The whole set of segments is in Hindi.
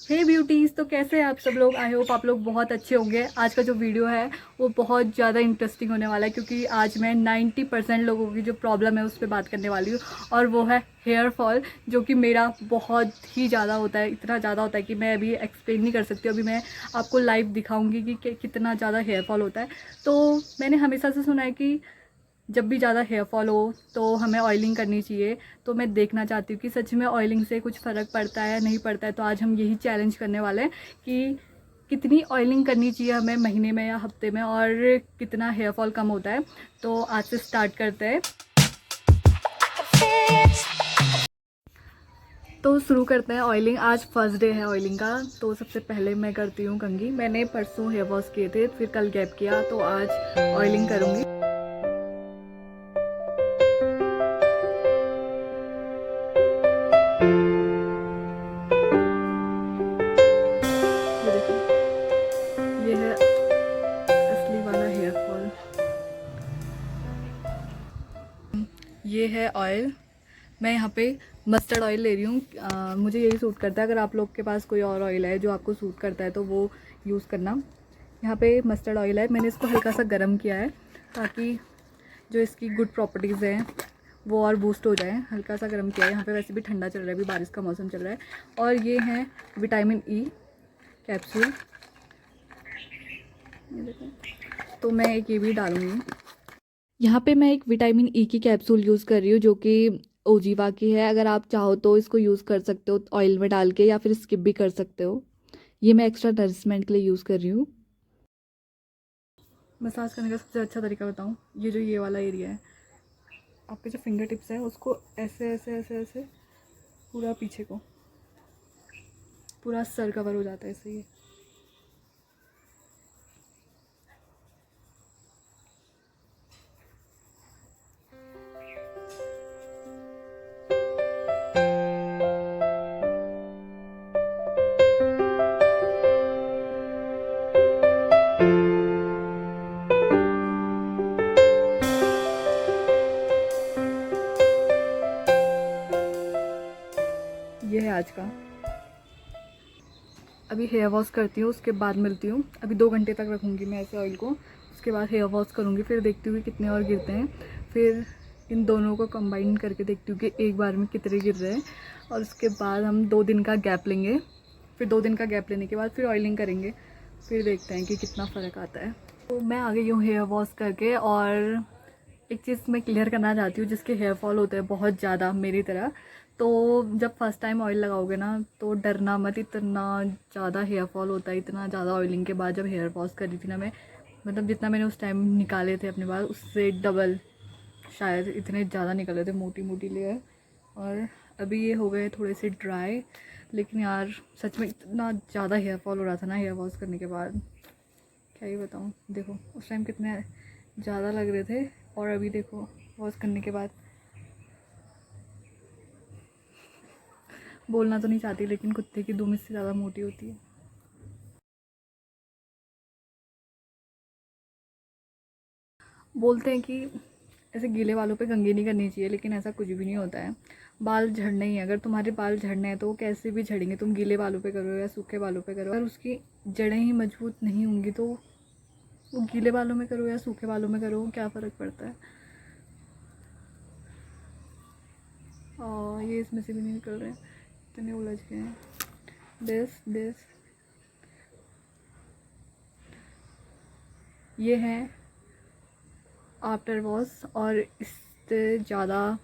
हे ब्यूटीज़, तो कैसे हैं आप सब लोग। आई होप आप लोग बहुत अच्छे होंगे। आज का जो वीडियो है वो बहुत ज़्यादा इंटरेस्टिंग होने वाला है, क्योंकि आज मैं 90% लोगों की जो प्रॉब्लम है उस पर बात करने वाली हूँ, और वो है हेयर फॉल, जो कि मेरा बहुत ही ज़्यादा होता है। इतना ज़्यादा होता है कि मैं अभी एक्सप्लेन नहीं कर सकती। अभी मैं आपको लाइव दिखाऊँगी कि कितना ज़्यादा हेयर फॉल होता है। तो मैंने हमेशा से सुना है कि जब भी ज़्यादा हेयर फॉल हो तो हमें ऑयलिंग करनी चाहिए। तो मैं देखना चाहती हूँ कि सच में ऑयलिंग से कुछ फ़र्क पड़ता है या नहीं पड़ता है। तो आज हम यही चैलेंज करने वाले हैं कि कितनी ऑयलिंग करनी चाहिए हमें महीने में या हफ्ते में, और कितना हेयर फॉल कम होता है। तो आज से स्टार्ट करते हैं। तो शुरू करते हैं ऑयलिंग। आज फर्स्ट डे है ऑयलिंग का। तो सबसे पहले मैं करती हूँ कंघी। मैंने परसों हेयर वॉश किए थे, फिर कल गैप किया, तो आज ऑयलिंग करूँगी। ये देखो, ये है असली वाला हेयर फॉल। ये है ऑयल। मैं यहाँ पे मस्टर्ड ऑयल ले रही हूँ। मुझे यही सूट करता है। अगर आप लोग के पास कोई और ऑयल है जो आपको सूट करता है तो वो यूज़ करना। यहाँ पे मस्टर्ड ऑयल है। मैंने इसको हल्का सा गर्म किया है ताकि जो इसकी गुड प्रॉपर्टीज़ हैं वो और बूस्ट हो जाए। हल्का सा गर्म किया है। यहाँ पे वैसे भी ठंडा चल रहा है, अभी बारिश का मौसम चल रहा है। और ये है विटामिन ई कैप्सूल। ये देखो, तो मैं एक ये भी डालूँगी। यहाँ पे मैं एक विटामिन ई की कैप्सूल यूज़ कर रही हूँ, जो कि ओजीवा की है। अगर आप चाहो तो इसको यूज़ कर सकते हो ऑयल में डाल के, या फिर स्किप भी कर सकते हो। ये मैं एक्स्ट्रा नरिशमेंट के लिए यूज़ कर रही हूँ। मसाज करने का सबसे अच्छा तरीका बताऊँ, ये वाला एरिया है, आपके जो फिंगर टिप्स है उसको ऐसे ऐसे ऐसे ऐसे पूरा पीछे को, पूरा सर कवर हो जाता है इससे। ये ये है आज का। अभी हेयर वॉश करती हूँ, उसके बाद मिलती हूँ। अभी 2 घंटे तक रखूँगी मैं ऐसे ऑयल को। उसके बाद हेयर वॉश करूँगी, फिर देखती हूँ कि कितने और गिरते हैं। फिर इन दोनों को कंबाइन करके देखती हूँ कि एक बार में कितने गिर रहे हैं। और उसके बाद हम 2 दिन का गैप लेंगे। फिर 2 दिन का गैप लेने के बाद फिर ऑयलिंग करेंगे। फिर देखते हैं कि कितना फ़र्क आता है। तो मैं आ गई हूँ हेयर वॉश करके। और एक चीज़ मैं क्लियर करना चाहती हूँ, जिसके हेयर फॉल होते हैं बहुत ज़्यादा मेरी तरह। तो जब फर्स्ट टाइम ऑयल लगाओगे ना तो डरना मत। इतना ज़्यादा हेयर फॉल होता है, इतना ज़्यादा ऑयलिंग के बाद। जब हेयर वॉश करी थी ना मैं, मतलब जितना मैंने उस टाइम निकाले थे अपने बाल उससे डबल शायद इतने ज़्यादा निकले थे, मोटी मोटी लेयर। और अभी ये हो गए थोड़े से ड्राई। लेकिन यार सच में इतना ज़्यादा हेयर फॉल हो रहा था ना हेयर वॉश करने के बाद, क्या ही बताऊँ। देखो उस टाइम कितने ज़्यादा लग रहे थे, और अभी देखो वॉश करने के बाद। बोलना तो नहीं चाहती, लेकिन कुत्ते की दुम इससे ज़्यादा मोटी होती है। बोलते हैं कि ऐसे गीले बालों पे कंघी नहीं करनी चाहिए, लेकिन ऐसा कुछ भी नहीं होता है। बाल झड़ने ही हैं। अगर तुम्हारे बाल झड़ने हैं तो वो कैसे भी झड़ेंगे, तुम गीले बालों पे करो या सूखे बालों पे करो। अगर उसकी जड़ें ही मजबूत नहीं होंगी तो वो गीले बालों में करो या सूखे बालों में करो, क्या फ़र्क पड़ता है। और ये इसमें से भी नहीं निकल रहे हैं, इतने उलझ गए हैं। दिस ये है आफ्टर वॉश, और इससे ज़्यादा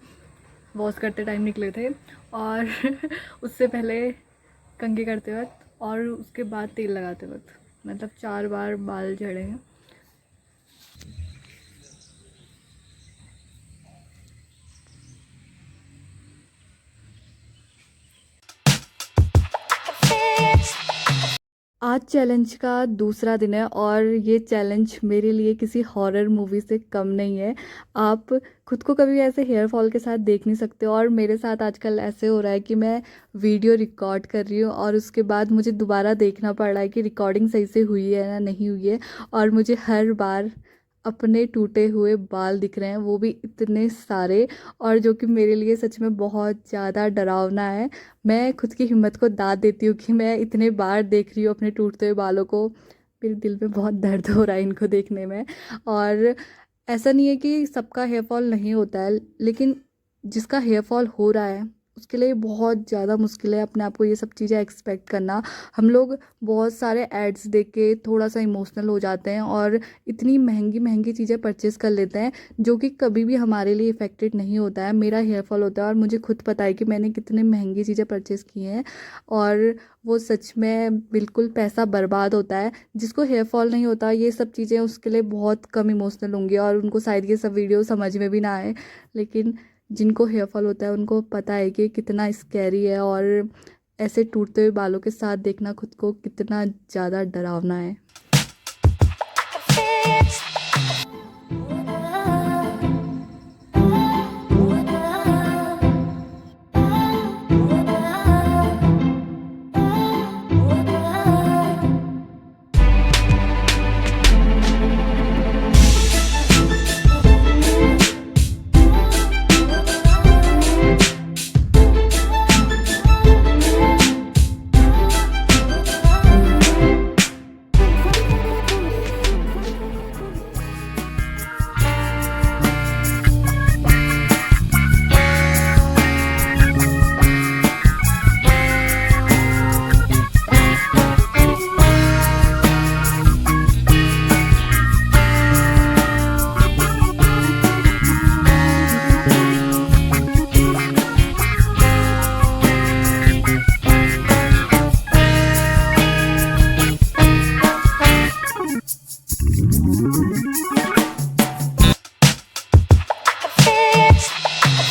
वॉश करते टाइम निकले थे। और उससे पहले कंघी करते वक्त, और उसके बाद तेल लगाते वक्त, मतलब 4 बार बाल झड़े हैं। आज चैलेंज का दूसरा दिन है, और ये चैलेंज मेरे लिए किसी हॉरर मूवी से कम नहीं है। आप खुद को कभी ऐसे हेयर फॉल के साथ देख नहीं सकते। और मेरे साथ आजकल ऐसे हो रहा है कि मैं वीडियो रिकॉर्ड कर रही हूँ और उसके बाद मुझे दोबारा देखना पड़ रहा है कि रिकॉर्डिंग सही से हुई है या नहीं हुई है। और मुझे हर बार अपने टूटे हुए बाल दिख रहे हैं, वो भी इतने सारे, और जो कि मेरे लिए सच में बहुत ज़्यादा डरावना है। मैं खुद की हिम्मत को दाद देती हूँ कि मैं इतने बार देख रही हूँ अपने टूटते हुए बालों को। मेरे दिल में बहुत दर्द हो रहा है इनको देखने में। और ऐसा नहीं है कि सबका हेयर फॉल नहीं होता है, लेकिन जिसका हेयर फॉल हो रहा है उसके लिए बहुत ज़्यादा मुश्किल है अपने आप को ये सब चीज़ें एक्सपेक्ट करना। हम लोग बहुत सारे एड्स देख के थोड़ा सा इमोशनल हो जाते हैं और इतनी महंगी महंगी चीज़ें परचेज़ कर लेते हैं जो कि कभी भी हमारे लिए इफ़ेक्टेड नहीं होता है। मेरा हेयर फॉल होता है और मुझे खुद पता है कि मैंने कितनी महंगी चीज़ें परचेज़ की हैं, और वो सच में बिल्कुल पैसा बर्बाद होता है। जिसको हेयर फॉल नहीं होता ये सब चीज़ें उसके लिए बहुत कम इमोशनल होंगी और उनको शायद ये सब वीडियो समझ में भी ना आए, लेकिन जिनको हेयर फॉल होता है उनको पता है कि कितना स्कैरी है और ऐसे टूटते हुए बालों के साथ देखना खुद को कितना ज़्यादा डरावना है।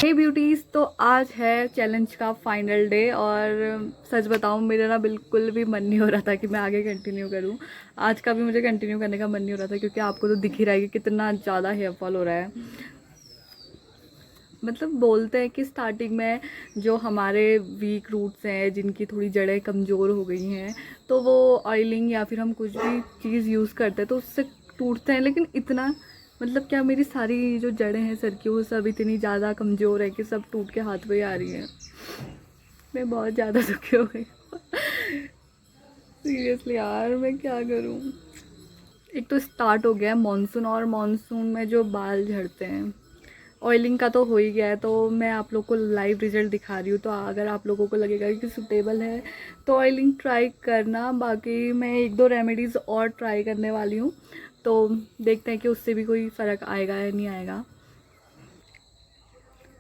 हे ब्यूटीज़, तो आज है चैलेंज का फाइनल डे और सच बताऊं मेरा ना बिल्कुल भी मन नहीं हो रहा था कि मैं आगे कंटिन्यू करूं। आज का भी मुझे कंटिन्यू करने का मन नहीं हो रहा था क्योंकि आपको तो दिख ही रहा है कि कितना ज़्यादा हेयर फॉल हो रहा है। मतलब बोलते हैं कि स्टार्टिंग में जो हमारे वीक रूट्स हैं, जिनकी थोड़ी जड़ें कमज़ोर हो गई हैं, तो वो ऑयलिंग या फिर हम कुछ भी चीज़ यूज़ करते हैं तो उससे टूटते हैं। लेकिन इतना मतलब क्या मेरी सारी जो जड़ें हैं सर की वो सब इतनी ज़्यादा कमज़ोर है कि सब टूट के हाथ पे ही आ रही हैं। मैं बहुत ज़्यादा दुखी हो गई सीरियसली यार, मैं क्या करूँ। एक तो स्टार्ट हो गया है मॉनसून, और मॉनसून में जो बाल झड़ते हैं, ऑयलिंग का तो हो ही गया है, तो मैं आप लोग को लाइव रिजल्ट दिखा रही हूँ। तो अगर आप लोगों को लगेगा कि सूटेबल है तो ऑयलिंग ट्राई करना। बाकी मैं एक दो रेमेडीज़ और ट्राई करने वाली हूँ, तो देखते हैं कि उससे भी कोई फ़र्क आएगा या नहीं आएगा।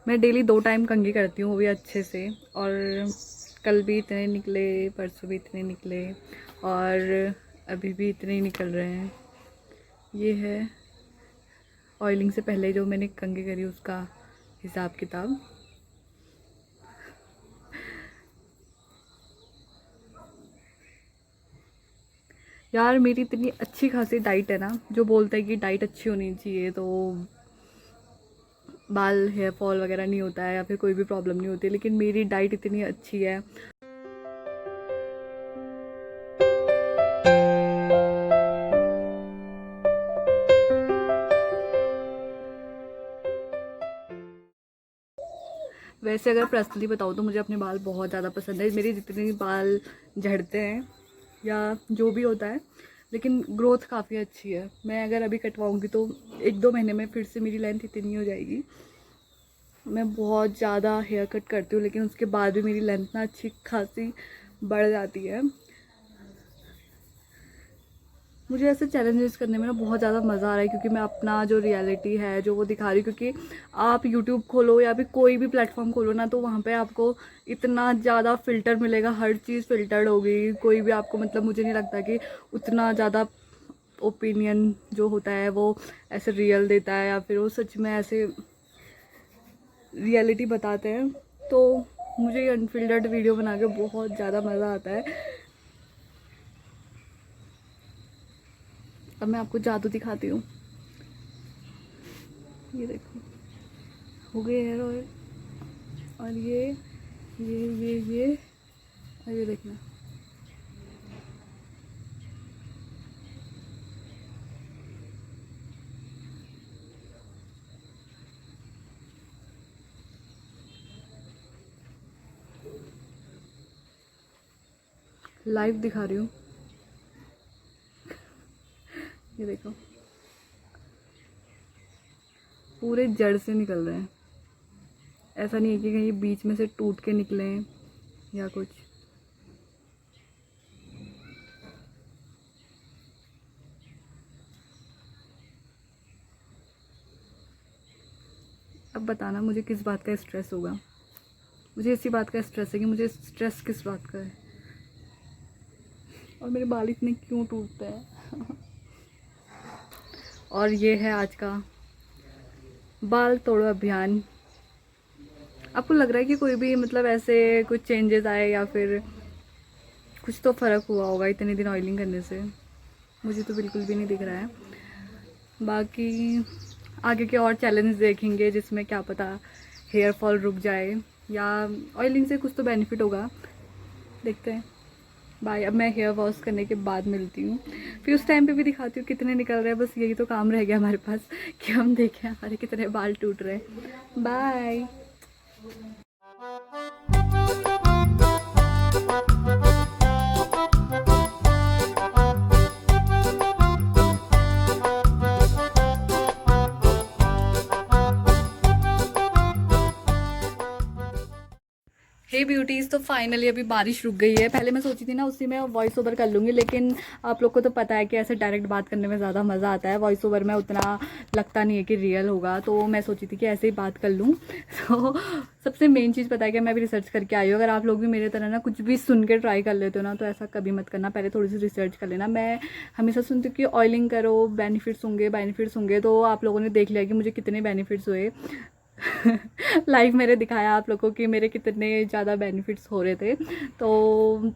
मैं डेली 2 टाइम कंघी करती हूँ, वो भी अच्छे से, और कल भी इतने निकले, परसों भी इतने निकले, और अभी भी इतने ही निकल रहे हैं। ये है ऑयलिंग से पहले जो मैंने कंघी करी उसका हिसाब किताब। यार मेरी इतनी अच्छी खासी डाइट है ना, जो बोलते हैं कि डाइट अच्छी होनी चाहिए तो बाल हेयर फॉल वगैरह नहीं होता है या फिर कोई भी प्रॉब्लम नहीं होती, लेकिन मेरी डाइट इतनी अच्छी है। वैसे अगर पर्सनली बताऊँ तो मुझे अपने बाल बहुत ज़्यादा पसंद है। मेरे जितने बाल झड़ते हैं या जो भी होता है, लेकिन ग्रोथ काफ़ी अच्छी है। मैं अगर अभी कटवाऊँगी तो 1-2 महीने में फिर से मेरी लेंथ इतनी हो जाएगी। मैं बहुत ज़्यादा हेयर कट करती हूँ लेकिन उसके बाद भी मेरी लेंथ ना अच्छी खासी बढ़ जाती है। मुझे ऐसे चैलेंजेस करने में ना बहुत ज़्यादा मज़ा आ रहा है क्योंकि मैं अपना जो रियलिटी है जो वो दिखा रही हूँ। क्योंकि आप यूट्यूब खोलो या फिर कोई भी प्लेटफॉर्म खोलो ना, तो वहाँ पे आपको इतना ज़्यादा फ़िल्टर मिलेगा, हर चीज़ फ़िल्टर्ड होगी। कोई भी आपको मतलब मुझे नहीं लगता कि उतना ज़्यादा ओपिनियन जो होता है वो ऐसे रियल देता है या फिर वो सच में ऐसे रियलिटी बताते हैं। तो मुझे ये अनफिल्टर्ड वीडियो बना के बहुत ज़्यादा मज़ा आता है। अब मैं आपको जादू दिखाती हूँ। ये देखो हो गए हेयर ऑयल, और ये और ये देखना। लाइव दिखा रही हूँ, ये देखो पूरे जड़ से निकल रहे हैं। ऐसा नहीं है कि कहीं बीच में से टूट के निकले हैं या कुछ। अब बताना मुझे किस बात का स्ट्रेस होगा। मुझे इसी बात का स्ट्रेस है कि मुझे स्ट्रेस किस बात का है और मेरे बाल इतने क्यों टूटते हैं। और ये है आज का बाल तोड़ो अभियान। आपको लग रहा है कि कोई भी मतलब ऐसे कुछ चेंजेस आए या फिर कुछ तो फ़र्क हुआ होगा इतने दिन ऑयलिंग करने से? मुझे तो बिल्कुल भी नहीं दिख रहा है। बाकी आगे के और चैलेंज देखेंगे जिसमें क्या पता हेयर फॉल रुक जाए या ऑयलिंग से कुछ तो बेनिफिट होगा, देखते हैं। बाय। अब मैं हेयर वॉश करने के बाद मिलती हूँ, फिर उस टाइम पे भी दिखाती हूँ कितने निकल रहे हैं। बस यही तो काम रह गया हमारे पास कि हम देखें हमारे कितने बाल टूट रहे हैं। बाय। हे ब्यूटीज़, तो फाइनली अभी बारिश रुक गई है। पहले मैं सोची थी ना उसी में वॉइस ओवर कर लूँगी, लेकिन आप लोग को तो पता है कि ऐसे डायरेक्ट बात करने में ज़्यादा मज़ा आता है। वॉइस ओवर में उतना लगता नहीं है कि रियल होगा, तो मैं सोची थी कि ऐसे ही बात कर लूँ। तो सबसे मेन चीज़ पता है कि मैं भी रिसर्च करके आई हूँ। अगर आप लोग भी मेरे तरह ना कुछ भी सुन के ट्राई कर लेते हो ना, तो ऐसा कभी मत करना, पहले थोड़ी सी रिसर्च कर लेना। मैं हमेशा सुनती हूँ कि ऑयलिंग करो, बेनिफिट्स होंगे, तो आप लोगों ने देख लिया कि मुझे कितने बेनिफिट्स हुए। लाइव मेरे दिखाया आप लोगों को कि मेरे कितने ज़्यादा बेनिफिट्स हो रहे थे। तो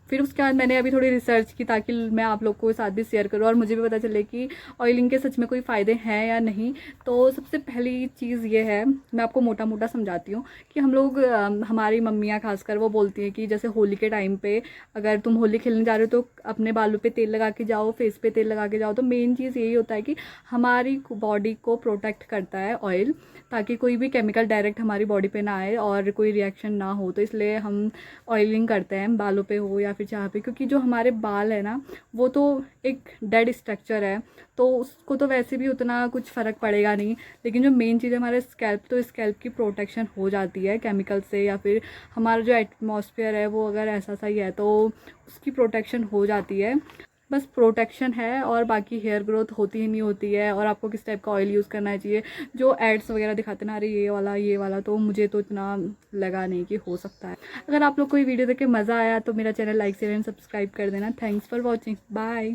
फिर उसके बाद मैंने अभी थोड़ी रिसर्च की ताकि मैं आप लोग को साथ भी शेयर करूँ और मुझे भी पता चले कि ऑयलिंग के सच में कोई फ़ायदे हैं या नहीं। तो सबसे पहली चीज़ ये है, मैं आपको मोटा मोटा समझाती हूँ कि हम लोग हमारी मम्मियाँ खासकर वो बोलती हैं कि जैसे होली के टाइम पे अगर तुम होली खेलने जा रहे हो तो अपने बालों पे तेल लगा के जाओ, फेस पे तेल लगा के जाओ। तो मेन चीज़ यही होता है कि हमारी बॉडी को प्रोटेक्ट करता है ऑयल, ताकि कोई भी केमिकल डायरेक्ट हमारी बॉडी पे ना आए और कोई रिएक्शन ना हो। तो इसलिए हम ऑयलिंग करते हैं, बालों पे हो या फिर जहाँ पे, क्योंकि जो हमारे बाल है ना वो तो एक डेड स्ट्रक्चर है, तो उसको तो वैसे भी उतना कुछ फ़र्क पड़ेगा नहीं। लेकिन जो मेन चीज़ है हमारे स्कैल्प, तो स्कैल्प की प्रोटेक्शन हो जाती है केमिकल से, या फिर हमारा जो एटमॉस्फेयर है वो अगर ऐसा सही है तो उसकी प्रोटेक्शन हो जाती है। बस प्रोटेक्शन है और बाकी हेयर ग्रोथ होती ही नहीं होती है। और आपको किस टाइप का ऑयल यूज़ करना चाहिए, जो एड्स वगैरह दिखाते ना, अरे ये वाला, तो मुझे तो इतना लगा नहीं कि हो सकता है। अगर आप लोग को ये वीडियो देख के मज़ा आया तो मेरा channel like share and subscribe कर देना। Thanks for watching, bye.